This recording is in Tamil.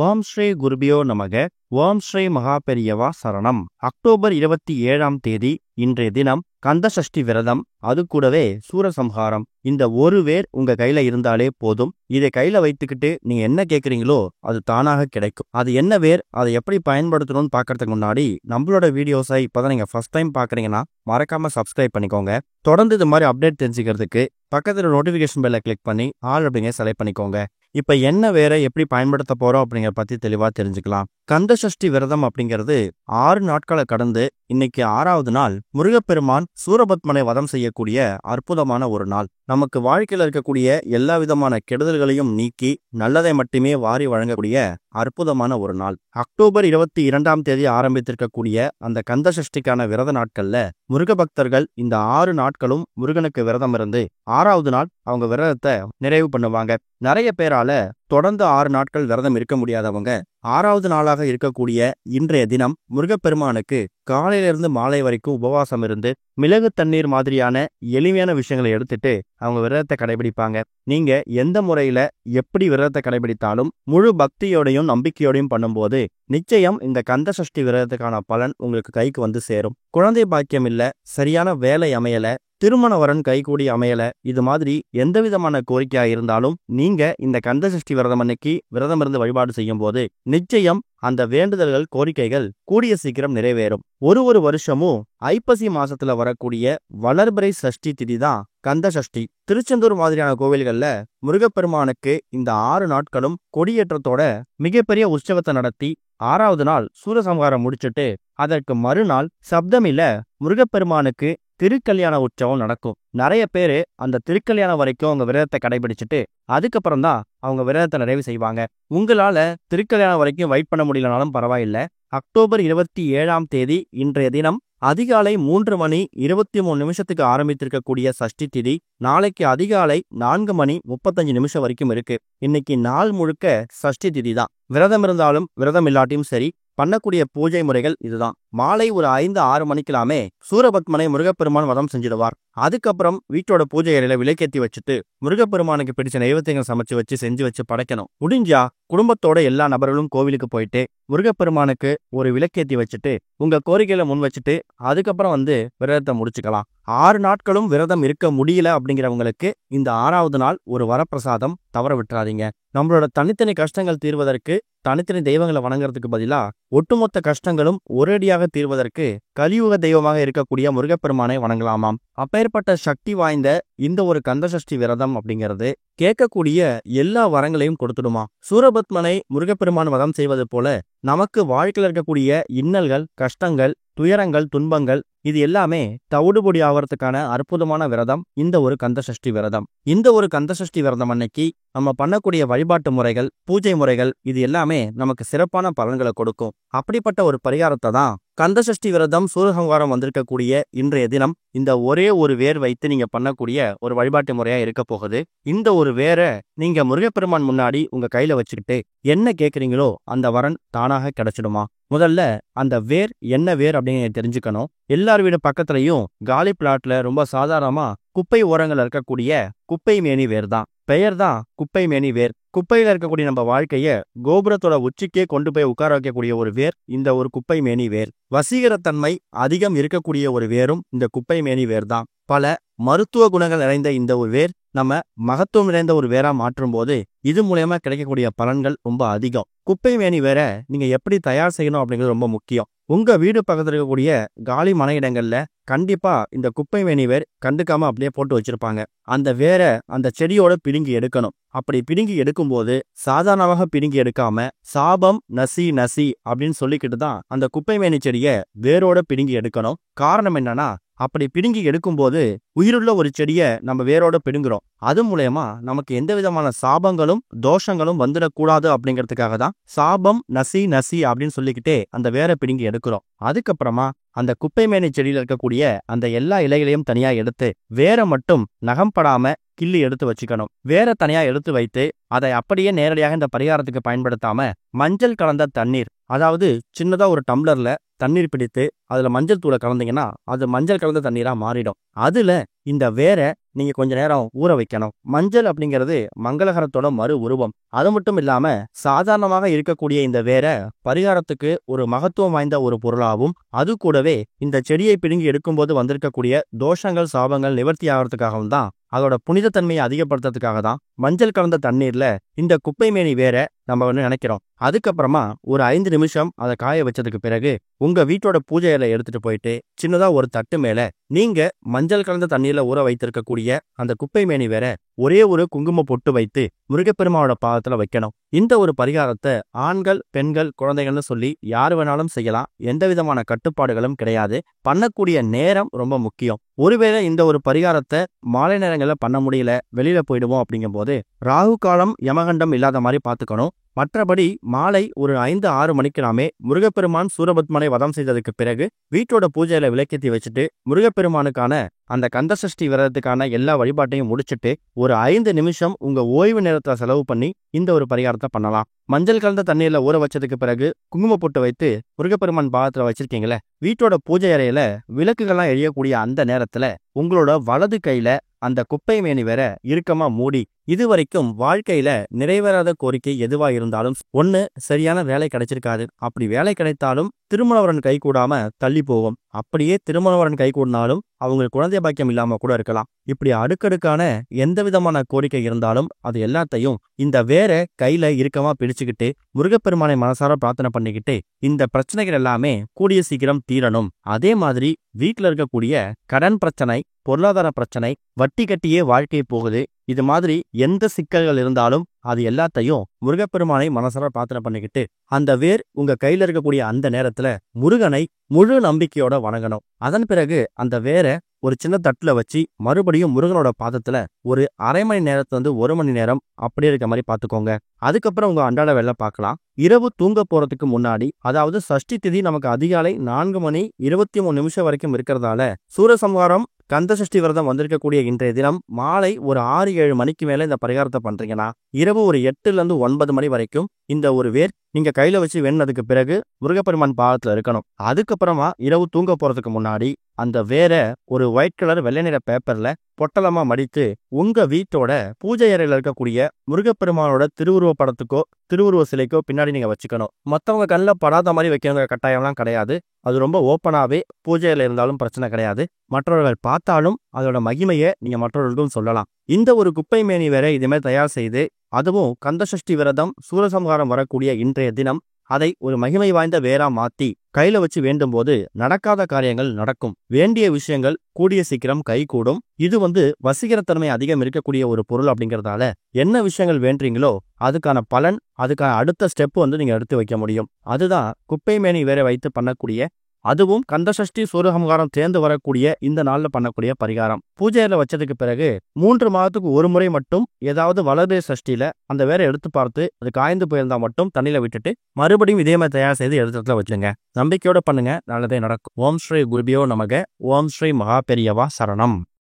ஓம் ஸ்ரீ குருபியோ நமக. ஓம் ஸ்ரீ மகாபெரியவா சரணம். அக்டோபர் 27ஆம் தேதி இன்றைய தினம் கந்தசஷ்டி விரதம், அது கூடவே சூரசம்ஹாரம். இந்த ஒரு வேர் உங்க கையில இருந்தாலே போதும். இதை கையில வைத்துக்கிட்டு நீங்க என்ன கேட்குறீங்களோ அது தானாக கிடைக்கும். அது என்ன வேர், அதை எப்படி பயன்படுத்தணும்னு பார்க்கறதுக்கு முன்னாடி நம்மளோட வீடியோஸை இப்போதான் நீங்க ஃபர்ஸ்ட் டைம் பார்க்குறீங்கன்னா மறக்காம சப்ஸ்கிரைப் பண்ணிக்கோங்க. தொடர்ந்து இது மாதிரி அப்டேட் தெரிஞ்சுக்கிறதுக்கு பக்கத்தில் நோட்டிஃபிகேஷன் பெல்லை கிளிக் பண்ணி ஆல் அப்படிங்க செலக்ட் பண்ணிக்கோங்க. இப்போ என்ன வேற எப்படி பயன்படுத்த போறோம் அப்படிங்கிற பத்தி தெளிவா தெரிஞ்சுக்கலாம். கந்தசஷ்டி விரதம் அப்படிங்கிறது 6 நாட்களை கடந்து இன்னைக்கு 6வது நாள் முருகப்பெருமான் சூரபத்மனை வதம் செய்யக்கூடிய அற்புதமான ஒரு நாள். நமக்கு வாழ்க்கையில் இருக்கக்கூடிய எல்லா விதமான கெடுதல்களையும் நீக்கி நல்லதை மட்டுமே வாரி வழங்கக்கூடிய அற்புதமான ஒரு நாள். அக்டோபர் 22ஆம் தேதி ஆரம்பித்திருக்கக்கூடிய அந்த கந்தசஷ்டிக்கான விரத நாட்கள்ல முருக பக்தர்கள் இந்த 6 நாட்களும் முருகனுக்கு விரதம் இருந்து 6வது நாள் அவங்க விரதத்தை நிறைவு பண்ணுவாங்க. நிறைய பேரால தொடர்ந்து 6 நாட்கள் விரதம் இருக்க முடியாதவங்க 6வது நாளாக இருக்கக்கூடிய இன்றைய தினம் முருகப்பெருமானுக்கு காலையிலிருந்து மாலை வரைக்கும் உபவாசம் இருந்து மிளகு தண்ணீர் மாதிரியான எளிமையான விஷயங்களை எடுத்துட்டு அவங்க விரதத்தை கடைபிடிப்பாங்க. நீங்க எந்த முறையில எப்படி விரதத்தை கடைபிடித்தாலும் முழு பக்தியோடையும் நம்பிக்கையோடையும் பண்ணும்போது நிச்சயம் இந்த கந்தசஷ்டி விரதத்துக்கான பலன் உங்களுக்கு கைக்கு வந்து சேரும். குழந்தை பாக்கியம் இல்ல, சரியான வேலை அமையல, திருமண வரன் கைகூடி அமையல, இது மாதிரி எந்த விதமான கோரிக்கையா இருந்தாலும் நீங்க இந்த கந்தசஷ்டி விரதம் அன்னைக்கு விரதம் இருந்து வழிபாடு செய்யும் போது நிச்சயம் அந்த வேண்டுதல்கள் கோரிக்கைகள் கூடிய சீக்கிரம் நிறைவேறும். ஒரு வருஷமும் ஐப்பசி மாசத்துல வரக்கூடிய வளர்பிறை சஷ்டி திதி தான் கந்தசஷ்டி. திருச்செந்தூர் மாதிரியான கோவில்கள்ல முருகப்பெருமானுக்கு இந்த 6 நாட்களும் கொடியேற்றத்தோட மிகப்பெரிய உற்சவத்தை நடத்தி 6வது நாள் சூரசம்ஹாரம் முடிச்சுட்டு அதற்கு மறுநாள் சப்தமில முருகப்பெருமானுக்கு திருக்கல்யாண உற்சவம் நடக்கும். நிறைய பேரு அந்த திருக்கல்யாணம் வரைக்கும் அவங்க விரதத்தை கடைபிடிச்சிட்டு அதுக்கப்புறம் தான் அவங்க விரதத்தை நிறைவு செய்வாங்க. உங்களால திருக்கல்யாணம் வரைக்கும் வெயிட் பண்ண முடியலனாலும் பரவாயில்ல. அக்டோபர் 27ஆம் தேதி இன்றைய தினம் அதிகாலை 3:23 ஆரம்பித்திருக்கக்கூடிய சஷ்டி திதி நாளைக்கு அதிகாலை 4:35 வரைக்கும் இருக்கு. இன்னைக்கு நாள் முழுக்க சஷ்டி திதி தான். விரதம் இருந்தாலும் விரதம் இல்லாட்டியும் சரி பண்ணக்கூடிய பூஜை முறைகள் இதுதான். மாலை ஒரு 5-6 மணிக்கெல்லாமே சூரபத்மனை முருகப்பெருமான் வதம் செஞ்சிடுவார். அதுக்கப்புறம் வீட்டோட பூஜை அறையில விளக்கேற்றி வச்சுட்டு முருகப்பெருமானுக்கு பிடிச்ச நைவேத்தியங்கள் சமைச்சு வச்சு செஞ்சு வச்சு படைக்கணும். முடிஞ்சா குடும்பத்தோட எல்லா நபர்களும் கோவிலுக்கு போயிட்டு முருகப்பெருமானுக்கு ஒரு விளக்கேற்றி வச்சுட்டு உங்க கோரிக்கையில முன் வச்சுட்டு அதுக்கப்புறம் விரதத்தை முடிச்சுக்கலாம். 6 நாட்களும் விரதம் இருக்க முடியல அப்படிங்கிறவங்களுக்கு இந்த 6வது நாள் ஒரு வரப்பிரசாதம், தவற விட்டுறாதீங்க. நம்மளோட தனித்தனி கஷ்டங்கள் தீர்வதற்கு தனித்தனி தெய்வங்களை வணங்குறதுக்கு பதிலா ஒட்டுமொத்த கஷ்டங்களும் ஒரேடியாக தீர்வதற்கு கலியுக தெய்வமாக இருக்கக்கூடிய முருகப்பெருமானை வணங்கலாமாம். அப்பேற்பட்ட சக்தி வாய்ந்த இந்த ஒரு கந்தசஷ்டி விரதம் அப்படிங்கிறது கேட்கக்கூடிய எல்லா வரங்களையும் கொடுத்துடுமா. சூரபத்மனை முருகப்பெருமான் வதம் செய்வது போல நமக்கு வாழ்க்கையில் இருக்கக்கூடிய இன்னல்கள், கஷ்டங்கள், துயரங்கள், துன்பங்கள் இது எல்லாமே தவிடுபொடி ஆகிறதுக்கான அற்புதமான விரதம் இந்த ஒரு கந்தசஷ்டி விரதம். இந்த ஒரு கந்தசஷ்டி விரதம் அன்னைக்கு நம்ம பண்ணக்கூடிய வழிபாட்டு முறைகள், பூஜை முறைகள் இது எல்லாமே நமக்கு சிறப்பான பலன்களை கொடுக்கும். அப்படிப்பட்ட ஒரு பரிகாரத்தை தான் கந்தசஷ்டி விரதம் சூரசம்ஹாரம் வந்திருக்கக்கூடிய இன்றைய தினம் இந்த ஒரே ஒரு வேர் வைத்து நீங்க பண்ணக்கூடிய ஒரு வழிபாட்டு முறையா இருக்க போகுது. இந்த ஒரு வேரை நீங்க முருகப்பெருமான் முன்னாடி உங்க கையில வச்சுக்கிட்டு என்ன கேட்குறீங்களோ அந்த வரன் தானாக கிடைச்சிடுமா. முதல்ல அந்த வேர் என்ன வேர் அப்படின்னு தெரிஞ்சுக்கணும். எல்லார் வீடு பக்கத்துலயும் காலி பிளாட்ல ரொம்ப சாதாரணமா குப்பை ஓரங்கள் இருக்கக்கூடிய குப்பை மேனி வேர் தான். பெயர் தான் குப்பை மேனி வேர். குப்பையில இருக்கக்கூடிய நம்ம வாழ்க்கைய கோபுரத்தோட உச்சிக்கே கொண்டு போய் உட்கார வைக்கக்கூடிய ஒரு வேர் இந்த ஒரு குப்பை மேனி வேர். வசீகரத்தன்மை அதிகம் இருக்கக்கூடிய ஒரு வேரும் இந்த குப்பை மேனி வேர் தான். பல மருத்துவ குணங்கள் நிறைந்த இந்த ஒரு வேர் நம்ம மகத்துவம் நிறைந்த ஒரு வேரா மாற்றும் போது இது மூலமா கிடைக்கக்கூடிய பலன்கள் ரொம்ப அதிகம். குப்பை மேனி வேற நீங்க எப்படி தயார் செய்யணும் அப்படிங்கிறது ரொம்ப முக்கியம். உங்க வீடு பக்கத்துல இருக்கக்கூடிய காலி மன இடங்கள்ல கண்டிப்பா இந்த குப்பை மேனி வேர் கண்டுக்காம அப்படியே போட்டு வச்சிருப்பாங்க. அந்த வேற அந்த செடியோட பிடுங்கி எடுக்கணும். அப்படி பிடுங்கி எடுக்கும்போது சாதாரணமாக பிடுங்கி எடுக்காம சாபம் நசி நசி அப்படின்னு சொல்லிக்கிட்டு தான் அந்த குப்பை மேனி செடியை வேரோட பிடுங்கி எடுக்கணும். காரணம் என்னன்னா அப்படி பிடுங்கி எடுக்கும்போது உயிருள்ள ஒரு செடியை நம்ம வேரோட பிடுங்குறோம். அது மூலயமா நமக்கு எந்த விதமான சாபங்களும் தோஷங்களும் வந்துடக்கூடாது அப்படிங்கிறதுக்காக தான் சாபம் நசி நசி அப்படின்னு சொல்லிக்கிட்டே அந்த வேரை பிடுங்கி எடுக்கிறோம். அதுக்கப்புறமா அந்த குப்பை மேனி செடியில் இருக்கக்கூடிய அந்த எல்லா இலைகளையும் தனியா எடுத்து வேரை மட்டும் நகம் படாம கிள்ளி எடுத்து வச்சுக்கணும். வேற தனியா எடுத்து வைத்து அதை அப்படியே நேரடியாக இந்த பரிகாரத்துக்கு பயன்படுத்தாம மஞ்சள் கலந்த தண்ணீர், அதாவது சின்னதா ஒரு டம்ளர்ல தண்ணீர் பிடித்து அதுல மஞ்சள் தூளை கலந்தீங்கன்னா அது மஞ்சள் கலந்த தண்ணீரா மாறிடும். அதுல இந்த வேரை நீங்க கொஞ்ச நேரம் ஊற வைக்கணும். மஞ்சள் அப்படிங்கிறது மங்களகரத்தோட மறு உருவம். அது மட்டும் இல்லாம சாதாரணமாக இருக்கக்கூடிய இந்த வேரை பரிகாரத்துக்கு ஒரு மகத்துவம் வாய்ந்த ஒரு பொருளாகவும், அது கூடவே இந்த செடியை பிடுங்கி எடுக்கும்போது வந்திருக்கக்கூடிய தோஷங்கள் சாபங்கள் நிவர்த்தி ஆகிறதுக்காகவும் தான், அதோட புனிதத்தன்மையை அதிகப்படுத்துறதுக்காக தான் மஞ்சள் கலந்த தண்ணீர்ல இந்த குப்பை மேனி வேற நம்ம நினைக்கிறோம். அதுக்கப்புறமா ஒரு 5 நிமிஷம் அதை காய வச்சதுக்கு பிறகு உங்க வீட்டோட பூஜை இலை எடுத்துட்டு போயிட்டு சின்னதா ஒரு தட்டு மேல நீங்க மஞ்சள் கலந்த தண்ணீர்ல ஊற வைத்திருக்கக்கூடிய அந்த குப்பை மேனி வேற ஒரே ஒரு குங்கும பொட்டு வைத்து முருகப்பெருமானோட பாதத்துல வைக்கணும். இந்த ஒரு பரிகாரத்தை ஆண்கள் பெண்கள் குழந்தைகள்னு சொல்லி யாரு வேணாலும் செய்யலாம். எந்த விதமான கட்டுப்பாடுகளும் கிடையாது. பண்ணக்கூடிய நேரம் ரொம்ப முக்கியம். ஒருவேளை இந்த ஒரு பரிகாரத்தை மாலை நேரங்களில் பண்ண முடியல, வெளியில போயிடுவோம் அப்படிங்கும்போது ராகு காலம் யமகண்டம் இல்லாத மாதிரி பார்த்துக்கணும். மற்றபடி மாலை ஒரு 5-6 மணிக்கு நாமே முருகப்பெருமான் சூரபத்மனை வதம் செய்ததுக்கு பிறகு வீட்டோட பூஜையில விளக்கேத்தி வச்சுட்டு முருகப்பெருமானுக்கான அந்த கந்தசஷ்டி விரதத்துக்கான எல்லா வழிபாட்டையும் முடிச்சுட்டு ஒரு 5 நிமிஷம் உங்க ஓய்வு நேரத்தை செலவு பண்ணி இந்த ஒரு பரிகாரத்தை பண்ணலாம். மஞ்சள் கலந்த தண்ணீர்ல ஊற வச்சதுக்கு பிறகு குங்கும போட்டு வைத்து முருகப்பெருமான் பாதத்துல வச்சிருக்கீங்களே, வீட்டோட பூஜை அறையில விளக்குகள்லாம் எரியக்கூடிய அந்த நேரத்துல உங்களோட வலது கையில அந்த குப்பை மேனி வேற இறுக்கமா மூடி, இதுவரைக்கும் வாழ்க்கையில நிறைவேறாத கோரிக்கை எதுவா இருந்தாலும் ஒண்ணு சரியான வேலை கிடைச்சிருக்காது. அப்படி வேலை கிடைத்தாலும் திருமணவரன் கை கூடாம தள்ளி போவோம். அப்படியே திருமணவரன் கை கூடினாலும் அவங்க குழந்தை பாக்கியம் இல்லாம கூட இருக்கலாம். இப்படி அடுக்கடுக்கான எந்த விதமான கோரிக்கை இருந்தாலும் அது எல்லாத்தையும் இந்த வேற கையில இறுக்கமா பிடிச்சுக்கிட்டு முருகப்பெருமானை மனசார பிரார்த்தனை பண்ணிக்கிட்டு இந்த பிரச்சனைகள் எல்லாமே கூடிய சீக்கிரம் தீரணும். அதே மாதிரி வீட்டுல இருக்கக்கூடிய கடன் பிரச்சனை, பொருளாதார பிரச்சனை, வட்டி கட்டியே வாழ்க்கை போகுது, இது மாதிரி எந்த சிக்கல்கள் இருந்தாலும் அது எல்லாத்தையும் முருகப்பெருமானை மனசார பிரார்த்தனை பண்ணிக்கிட்டு அந்த வேர் உங்க கையில இருக்கக்கூடிய அந்த நேரத்துல முருகனை முழு நம்பிக்கையோட வணங்கணும். அதன் பிறகு அந்த வேரை ஒரு சின்ன தட்டுல வச்சு மறுபடியும் முருகனோட பாதத்துல ஒரு அரை மணி நேரத்துல 1 மணி நேரம் அப்படியே இருக்க மாதிரி பாத்துக்கோங்க. அதுக்கப்புறம் உங்க அன்றாட வேலை பார்க்கலாம். இரவு தூங்க போறதுக்கு முன்னாடி, அதாவது சஷ்டி திதி நமக்கு அதிகாலை 4:23 வரைக்கும் இருக்கிறதால சூரசம்ஹாரம் கந்தசஷ்டி விரதம் வந்திருக்கக்கூடிய இன்றைய தினம் மாலை ஒரு 6-7 மணிக்கு மேல இந்த பரிகாரத்தை பண்றீங்கன்னா இரவு ஒரு 8-9 மணி வரைக்கும் இந்த ஒரு வேர் நீங்க கையில வச்சு வேணுனதுக்கு பிறகு முருகப்பெருமான் பாதத்துல இருக்கணும். அதுக்கப்புறமா இரவு தூங்க போறதுக்கு முன்னாடி அந்த வேற ஒரு ஒயிட் கலர் வெள்ளை நிற பேப்பர்ல பொட்டலமா மடித்து உங்க வீட்டோட பூஜை அறையில இருக்கக்கூடிய முருகப்பெருமானோட திருவுருவ படத்துக்கோ திருவுருவ சிலைக்கோ பின்னாடி நீங்க வச்சுக்கணும். மற்றவங்க கண்ணில் படாத மாதிரி வைக்கிற கட்டாயம்லாம் கிடையாது. அது ரொம்ப ஓப்பனாவே பூஜையில இருந்தாலும் பிரச்சனை கிடையாது. மற்றவர்கள் பார்த்தாலும் அதோட மகிமையை நீங்க மற்றவர்களுக்கும் சொல்லலாம். இந்த ஒரு குப்பை மேனி வேற இதுமே தயார் செய்து, அதுவும் கந்தசஷ்டி விரதம் சூரசம்ஹாரம் வரக்கூடிய இன்றைய தினம் அதை ஒரு மகிமை வாய்ந்த வேரா மாத்தி கையில வச்சு வேண்டும் போது நடக்காத காரியங்கள் நடக்கும். வேண்டிய விஷயங்கள் கூடிய சீக்கிரம் கை கூடும். இது வசீகரத்தன்மை அதிகம் இருக்கக்கூடிய ஒரு பொருள் அப்படிங்கறதால என்ன விஷயங்கள் வேண்டீங்களோ அதுக்கான பலன், அதுக்கான அடுத்த ஸ்டெப் நீங்க எடுத்து வைக்க முடியும். அதுதான் குப்பை மேனி வேற வைத்து பண்ணக்கூடிய, அதுவும் கந்தசஷ்டி சூரசம்ஹாரம் சேர்ந்து வரக்கூடிய இந்த நாள்ல பண்ணக்கூடிய பரிகாரம். பூஜையில வச்சதுக்கு பிறகு 3 மாதத்துக்கு ஒரு முறை மட்டும் ஏதாவது வளர்பிறை சஷ்டியில அந்த வேற எடுத்து பார்த்து அது காய்ந்து போயிருந்தா மட்டும் தண்ணியில விட்டுட்டு மறுபடியும் இதே மாதிரி தயார் செய்து எடுத்துல வச்சுங்க. நம்பிக்கையோட பண்ணுங்க, நல்லதே நடக்கும். ஓம் ஸ்ரீ குருபியோ நமக. ஓம் ஸ்ரீ மகாபெரியவா சரணம்.